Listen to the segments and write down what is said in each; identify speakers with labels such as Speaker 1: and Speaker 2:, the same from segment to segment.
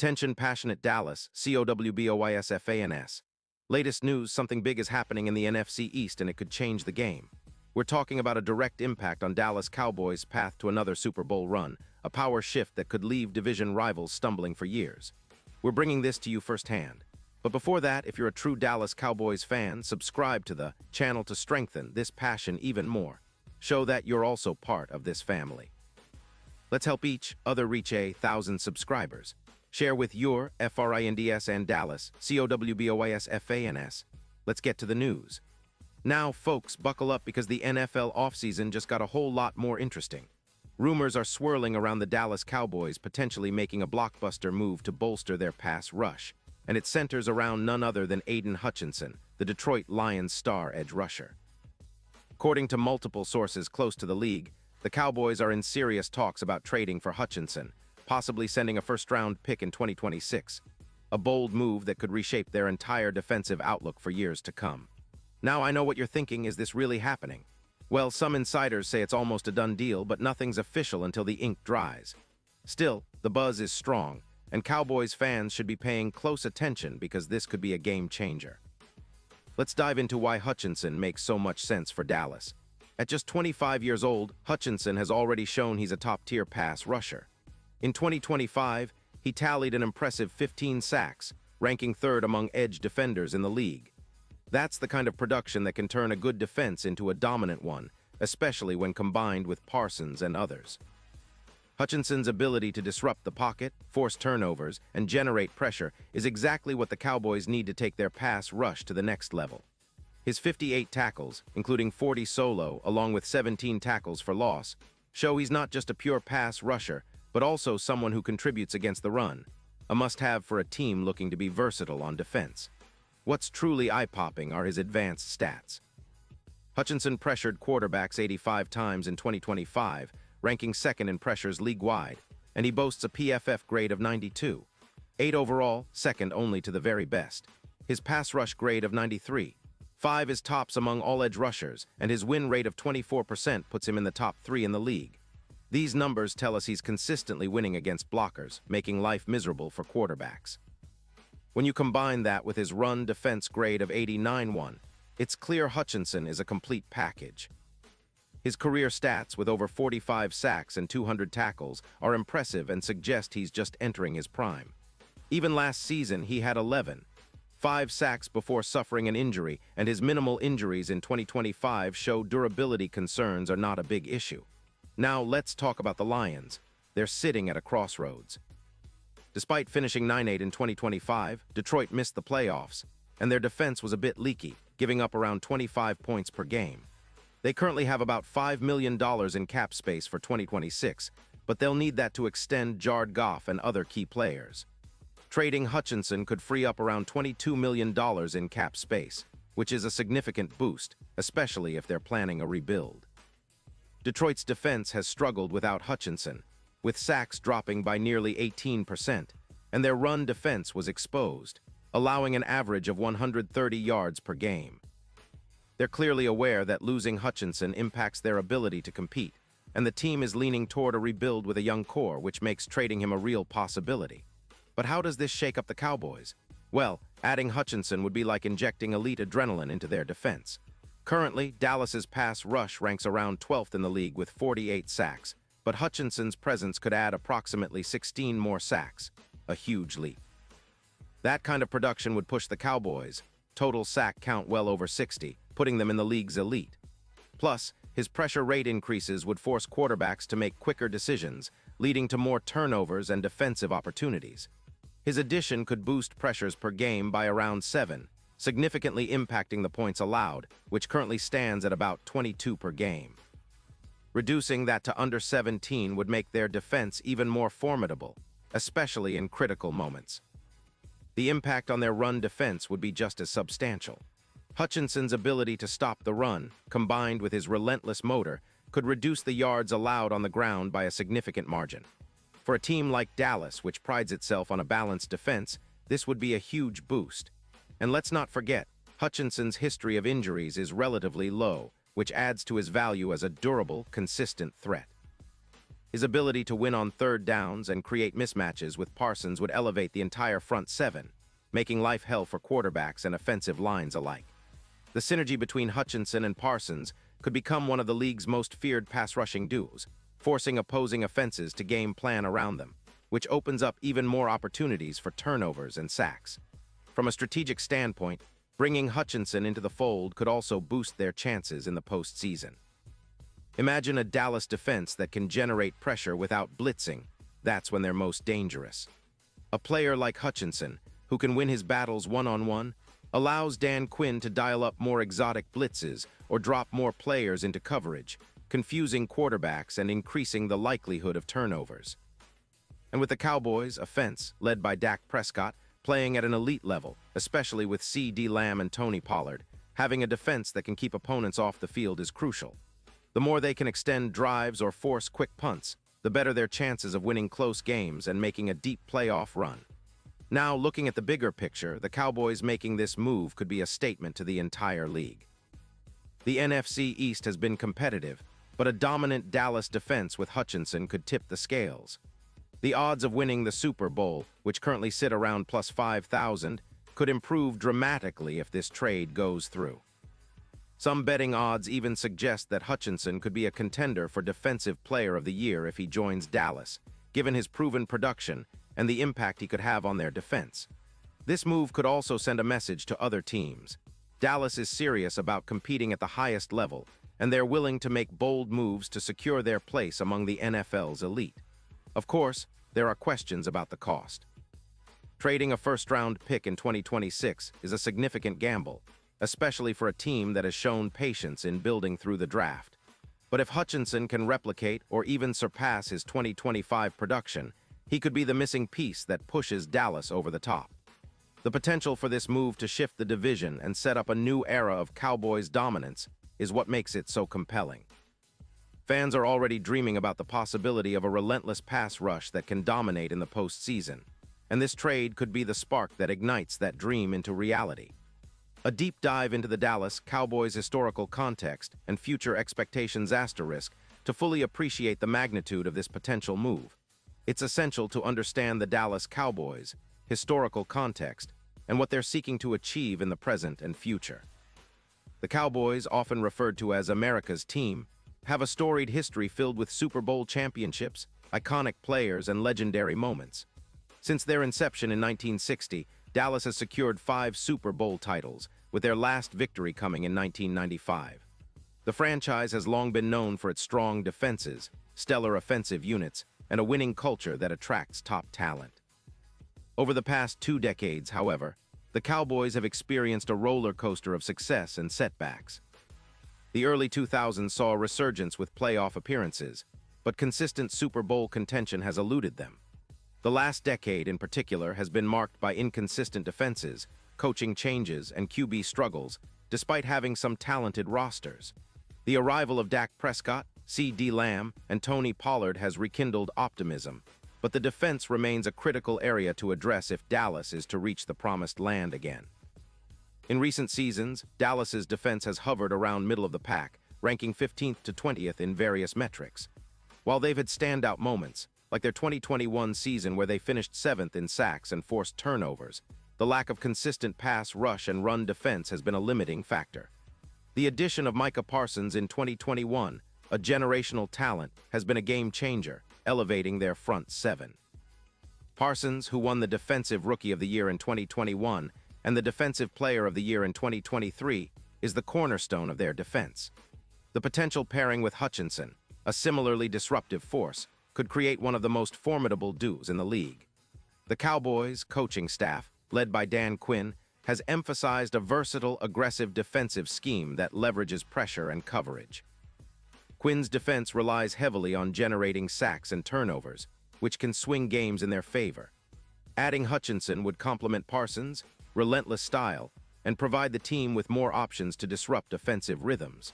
Speaker 1: Attention passionate Dallas, Cowboys. Latest news, something big is happening in the NFC East and it could change the game. We're talking about a direct impact on Dallas Cowboys' path to another Super Bowl run, a power shift that could leave division rivals stumbling for years. We're bringing this to you firsthand. But before that, if you're a true Dallas Cowboys fan, subscribe to the channel to strengthen this passion even more. Show that you're also part of this family. Let's help each other reach 1,000 subscribers. Share with your FRINDS and Dallas, COWBOYSFANS. Let's get to the news. Now, folks, buckle up because the NFL offseason just got a whole lot more interesting. Rumors are swirling around the Dallas Cowboys potentially making a blockbuster move to bolster their pass rush, and it centers around none other than Aiden Hutchinson, the Detroit Lions star edge rusher. According to multiple sources close to the league, the Cowboys are in serious talks about trading for Hutchinson, possibly sending a first-round pick in 2026, a bold move that could reshape their entire defensive outlook for years to come. Now I know what you're thinking, is this really happening? Well, some insiders say it's almost a done deal, but nothing's official until the ink dries. Still, the buzz is strong, and Cowboys fans should be paying close attention because this could be a game changer. Let's dive into why Hutchinson makes so much sense for Dallas. At just 25 years old, Hutchinson has already shown he's a top-tier pass rusher. In 2025, he tallied an impressive 15 sacks, ranking third among edge defenders in the league. That's the kind of production that can turn a good defense into a dominant one, especially when combined with Parsons and others. Hutchinson's ability to disrupt the pocket, force turnovers, and generate pressure is exactly what the Cowboys need to take their pass rush to the next level. His 58 tackles, including 40 solo, along with 17 tackles for loss, show he's not just a pure pass rusher, but also someone who contributes against the run, a must-have for a team looking to be versatile on defense. What's truly eye-popping are his advanced stats. Hutchinson pressured quarterbacks 85 times in 2025, ranking second in pressures league-wide, and he boasts a PFF grade of 92. 8 overall, second only to the very best. His pass rush grade of 93. 5 is tops among all edge rushers, and his win rate of 24% puts him in the top 3 in the league. These numbers tell us he's consistently winning against blockers, making life miserable for quarterbacks. When you combine that with his run defense grade of 89-1, it's clear Hutchinson is a complete package. His career stats, with over 45 sacks and 200 tackles, are impressive and suggest he's just entering his prime. Even last season, he had 5 sacks before suffering an injury, and his minimal injuries in 2025 show durability concerns are not a big issue. Now let's talk about the Lions. They're sitting at a crossroads. Despite finishing 9-8 in 2025, Detroit missed the playoffs, and their defense was a bit leaky, giving up around 25 points per game. They currently have about $5 million in cap space for 2026, but they'll need that to extend Jared Goff and other key players. Trading Hutchinson could free up around $22 million in cap space, which is a significant boost, especially if they're planning a rebuild. Detroit's defense has struggled without Hutchinson, with sacks dropping by nearly 18%, and their run defense was exposed, allowing an average of 130 yards per game. They're clearly aware that losing Hutchinson impacts their ability to compete, and the team is leaning toward a rebuild with a young core, which makes trading him a real possibility. But how does this shake up the Cowboys? Well, adding Hutchinson would be like injecting elite adrenaline into their defense. Currently, Dallas's pass rush ranks around 12th in the league with 48 sacks, but Hutchinson's presence could add approximately 16 more sacks, a huge leap. That kind of production would push the Cowboys' total sack count well over 60, putting them in the league's elite. Plus, his pressure rate increases would force quarterbacks to make quicker decisions, leading to more turnovers and defensive opportunities. His addition could boost pressures per game by around 7, significantly impacting the points allowed, which currently stands at about 22 per game. Reducing that to under 17 would make their defense even more formidable, especially in critical moments. The impact on their run defense would be just as substantial. Hutchinson's ability to stop the run, combined with his relentless motor, could reduce the yards allowed on the ground by a significant margin. For a team like Dallas, which prides itself on a balanced defense, this would be a huge boost. And let's not forget, Hutchinson's history of injuries is relatively low, which adds to his value as a durable, consistent threat. His ability to win on third downs and create mismatches with Parsons would elevate the entire front seven, making life hell for quarterbacks and offensive lines alike. The synergy between Hutchinson and Parsons could become one of the league's most feared pass-rushing duos, forcing opposing offenses to game plan around them, which opens up even more opportunities for turnovers and sacks. From a strategic standpoint, bringing Hutchinson into the fold could also boost their chances in the postseason. Imagine a Dallas defense that can generate pressure without blitzing. That's when they're most dangerous. A player like Hutchinson, who can win his battles one-on-one, allows Dan Quinn to dial up more exotic blitzes or drop more players into coverage, confusing quarterbacks and increasing the likelihood of turnovers. And with the Cowboys' offense, led by Dak Prescott, playing at an elite level, especially with C.D. Lamb and Tony Pollard, having a defense that can keep opponents off the field is crucial. The more they can extend drives or force quick punts, the better their chances of winning close games and making a deep playoff run. Now, looking at the bigger picture, the Cowboys making this move could be a statement to the entire league. The NFC East has been competitive, but a dominant Dallas defense with Hutchinson could tip the scales. The odds of winning the Super Bowl, which currently sit around plus 5,000, could improve dramatically if this trade goes through. Some betting odds even suggest that Hutchinson could be a contender for Defensive Player of the Year if he joins Dallas, given his proven production and the impact he could have on their defense. This move could also send a message to other teams. Dallas is serious about competing at the highest level, and they're willing to make bold moves to secure their place among the NFL's elite. Of course, there are questions about the cost. Trading a first-round pick in 2026 is a significant gamble, especially for a team that has shown patience in building through the draft. But if Hutchinson can replicate or even surpass his 2025 production, he could be the missing piece that pushes Dallas over the top. The potential for this move to shift the division and set up a new era of Cowboys dominance is what makes it so compelling. Fans are already dreaming about the possibility of a relentless pass rush that can dominate in the postseason, and this trade could be the spark that ignites that dream into reality. A deep dive into the Dallas Cowboys' historical context and future expectations asterisk to fully appreciate the magnitude of this potential move. It's essential to understand the Dallas Cowboys' historical context and what they're seeking to achieve in the present and future. The Cowboys, often referred to as America's team, have a storied history filled with Super Bowl championships, iconic players, and legendary moments. Since their inception in 1960, Dallas has secured 5 Super Bowl titles, with their last victory coming in 1995. The franchise has long been known for its strong defenses, stellar offensive units, and a winning culture that attracts top talent. Over the past 2 decades, however, the Cowboys have experienced a roller coaster of success and setbacks. The early 2000s saw a resurgence with playoff appearances, but consistent Super Bowl contention has eluded them. The last decade, in particular, has been marked by inconsistent defenses, coaching changes, and QB struggles, despite having some talented rosters. The arrival of Dak Prescott, C.D. Lamb, and Tony Pollard has rekindled optimism, but the defense remains a critical area to address if Dallas is to reach the promised land again. In recent seasons, Dallas's defense has hovered around middle of the pack, ranking 15th to 20th in various metrics. While they've had standout moments, like their 2021 season where they finished 7th in sacks and forced turnovers, the lack of consistent pass rush and run defense has been a limiting factor. The addition of Micah Parsons in 2021, a generational talent, has been a game-changer, elevating their front seven. Parsons, who won the Defensive Rookie of the Year in 2021 and the Defensive Player of the Year in 2023, is the cornerstone of their defense. The potential pairing with Hutchinson, a similarly disruptive force, could create one of the most formidable duos in the league. The Cowboys' coaching staff, led by Dan Quinn, has emphasized a versatile, aggressive defensive scheme that leverages pressure and coverage. Quinn's defense relies heavily on generating sacks and turnovers, which can swing games in their favor. Adding Hutchinson would complement Parsons' relentless style and provide the team with more options to disrupt offensive rhythms.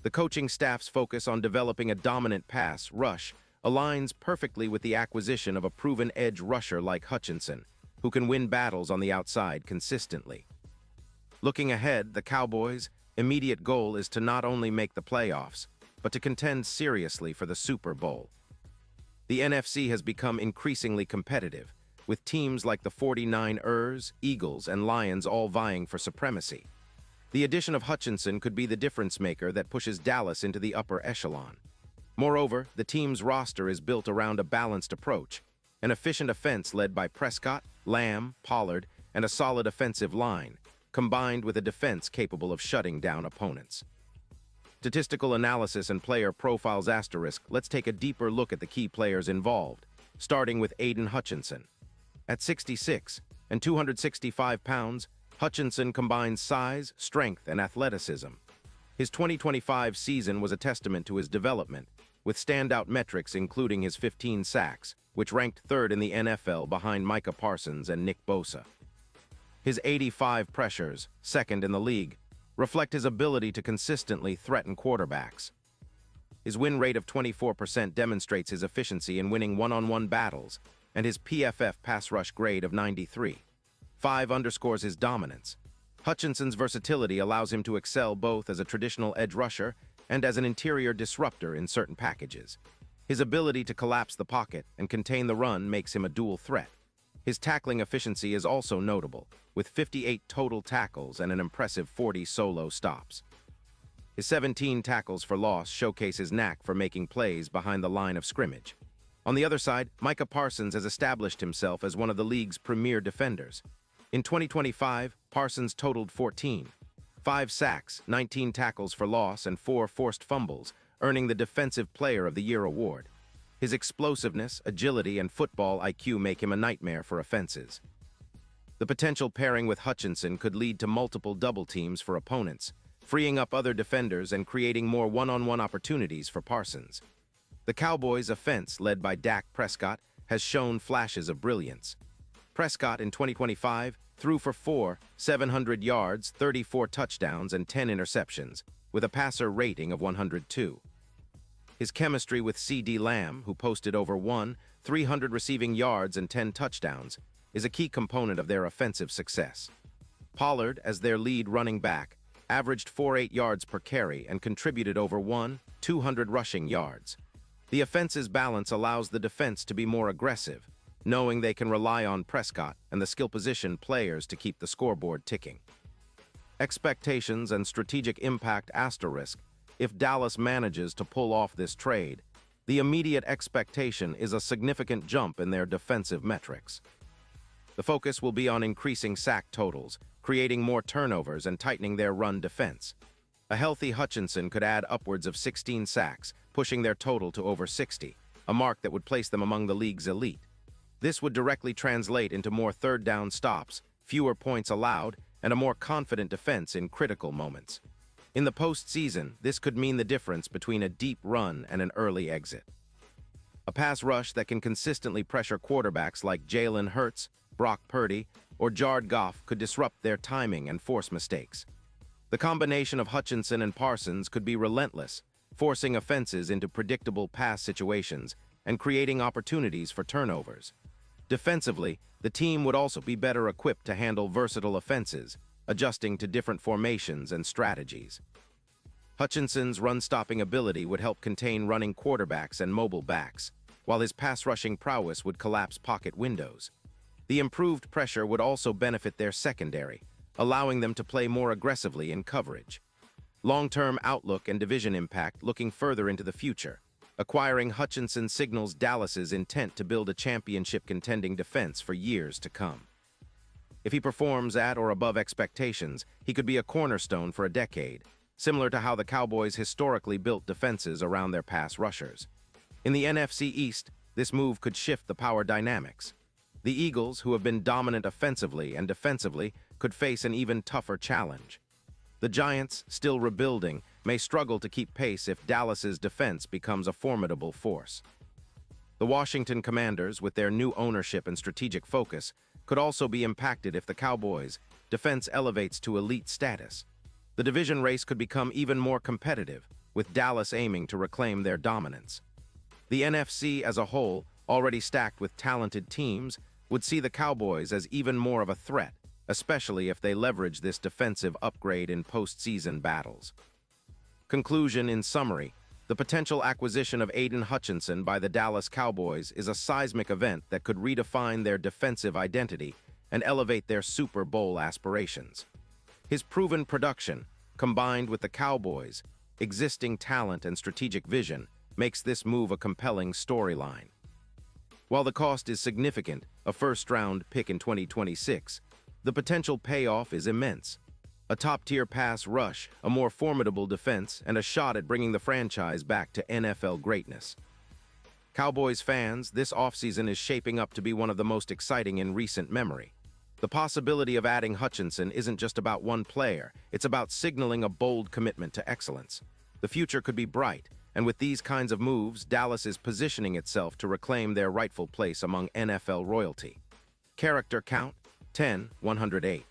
Speaker 1: The coaching staff's focus on developing a dominant pass rush aligns perfectly with the acquisition of a proven edge rusher like Hutchinson, who can win battles on the outside consistently. Looking ahead, the Cowboys' immediate goal is to not only make the playoffs, but to contend seriously for the Super Bowl. The NFC has become increasingly competitive, with teams like the 49ers, Eagles, and Lions all vying for supremacy. The addition of Hutchinson could be the difference-maker that pushes Dallas into the upper echelon. Moreover, the team's roster is built around a balanced approach, an efficient offense led by Prescott, Lamb, Pollard, and a solid offensive line, combined with a defense capable of shutting down opponents. Statistical analysis and player profiles asterisk, let's take a deeper look at the key players involved, starting with Aiden Hutchinson. At 6'6" and 265 pounds, Hutchinson combines size, strength, and athleticism. His 2025 season was a testament to his development, with standout metrics including his 15 sacks, which ranked third in the NFL behind Micah Parsons and Nick Bosa. His 85 pressures, second in the league, reflect his ability to consistently threaten quarterbacks. His win rate of 24% demonstrates his efficiency in winning one-on-one battles, and his PFF pass rush grade of 93.5 underscores his dominance. Hutchinson's versatility allows him to excel both as a traditional edge rusher and as an interior disruptor in certain packages. His ability to collapse the pocket and contain the run makes him a dual threat. His tackling efficiency is also notable, with 58 total tackles and an impressive 40 solo stops. His 17 tackles for loss showcase his knack for making plays behind the line of scrimmage. On the other side, Micah Parsons has established himself as one of the league's premier defenders. In 2025, Parsons totaled 5 sacks, 19 tackles for loss, and 4 forced fumbles, earning the Defensive Player of the Year award. His explosiveness, agility, and football IQ make him a nightmare for offenses. The potential pairing with Hutchinson could lead to multiple double teams for opponents, freeing up other defenders and creating more one-on-one opportunities for Parsons. The Cowboys' offense, led by Dak Prescott, has shown flashes of brilliance. Prescott in 2025 threw for 700 yards, 34 touchdowns, and 10 interceptions, with a passer rating of 102. His chemistry with C.D. Lamb, who posted over 300 receiving yards and 10 touchdowns, is a key component of their offensive success. Pollard, as their lead running back, averaged 4.8 yards per carry and contributed over 200 rushing yards. The offense's balance allows the defense to be more aggressive, knowing they can rely on Prescott and the skill position players to keep the scoreboard ticking. Expectations and strategic impact asterisk. If Dallas manages to pull off this trade, the immediate expectation is a significant jump in their defensive metrics. The focus will be on increasing sack totals, creating more turnovers, and tightening their run defense. A healthy Hutchinson could add upwards of 16 sacks, pushing their total to over 60, a mark that would place them among the league's elite. This would directly translate into more third down stops, fewer points allowed, and a more confident defense in critical moments. In the postseason, this could mean the difference between a deep run and an early exit. A pass rush that can consistently pressure quarterbacks like Jalen Hurts, Brock Purdy, or Jared Goff could disrupt their timing and force mistakes. The combination of Hutchinson and Parsons could be relentless, forcing offenses into predictable pass situations and creating opportunities for turnovers. Defensively, the team would also be better equipped to handle versatile offenses, adjusting to different formations and strategies. Hutchinson's run-stopping ability would help contain running quarterbacks and mobile backs, while his pass-rushing prowess would collapse pocket windows. The improved pressure would also benefit their secondary, allowing them to play more aggressively in coverage. Long-term outlook and division impact. Looking further into the future, acquiring Hutchinson signals Dallas's intent to build a championship-contending defense for years to come. If he performs at or above expectations, he could be a cornerstone for a decade, similar to how the Cowboys historically built defenses around their pass rushers. In the NFC East, this move could shift the power dynamics. The Eagles, who have been dominant offensively and defensively, could face an even tougher challenge. The Giants, still rebuilding, may struggle to keep pace if Dallas's defense becomes a formidable force. The Washington Commanders, with their new ownership and strategic focus, could also be impacted if the Cowboys' defense elevates to elite status. The division race could become even more competitive, with Dallas aiming to reclaim their dominance. The NFC as a whole, already stacked with talented teams, would see the Cowboys as even more of a threat, especially if they leverage this defensive upgrade in postseason battles. Conclusion. In summary, The potential acquisition of Aiden Hutchinson by the Dallas Cowboys is a seismic event that could redefine their defensive identity and elevate their Super Bowl aspirations. His proven production, combined with the Cowboys' existing talent and strategic vision, makes this move a compelling storyline. While the cost is significant, a first-round pick in 2026, the potential payoff is immense. A top-tier pass rush, a more formidable defense, and a shot at bringing the franchise back to NFL greatness. Cowboys fans, this offseason is shaping up to be one of the most exciting in recent memory. The possibility of adding Hutchinson isn't just about one player, it's about signaling a bold commitment to excellence. The future could be bright, and with these kinds of moves, Dallas is positioning itself to reclaim their rightful place among NFL royalty. Character count, 10, 108.